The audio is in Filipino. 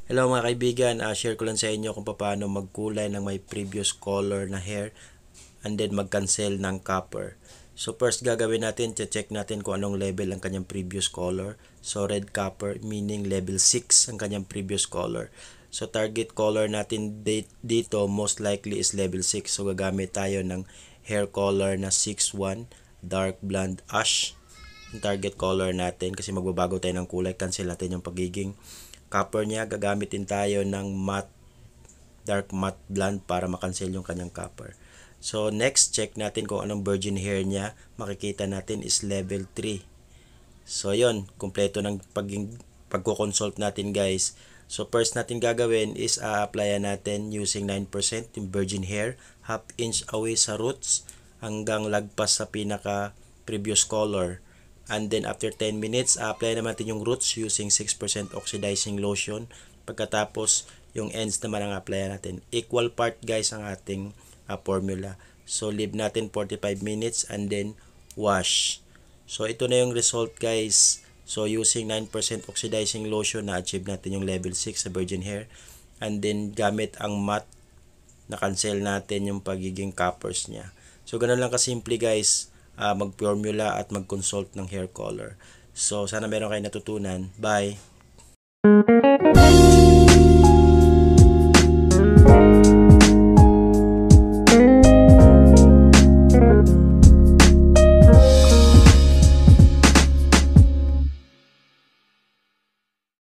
Hello mga kaibigan, share ko lang sa inyo kung paano magkulay ng may previous color na hair and then mag-cancel ng copper. So first gagawin natin, check natin kung anong level ang kanyang previous color. So red copper meaning level 6 ang kanyang previous color. So target color natin dito most likely is level 6. So gagamit tayo ng hair color na 6-1 dark blonde ash. Yung target color natin kasi magbabago tayo ng kulay, cancel natin yung pagiging copper niya. Gagamitin tayo ng matte, dark matte blonde para makancel yung kanyang copper. So next, check natin kung anong virgin hair niya. Makikita natin is level 3. So yon, kumpleto ng pagko-consult natin guys. So first natin gagawin is a-applyan natin using 9% yung virgin hair, half inch away sa roots hanggang lagpas sa pinaka previous color. And then after 10 minutes, apply naman natin yung roots using 6% oxidizing lotion. Pagkatapos, yung ends naman ang apply natin. Equal part guys ang ating formula. So leave natin 45 minutes and then wash. So ito na yung result guys. So using 9% oxidizing lotion, na-achieve natin yung level 6 sa virgin hair. And then gamit ang matte, na-cancel natin yung pagiging coppers niya. So ganun lang kasimple guys, mag-formula at mag-consult ng hair color. So sana meron kayo natutunan. Bye!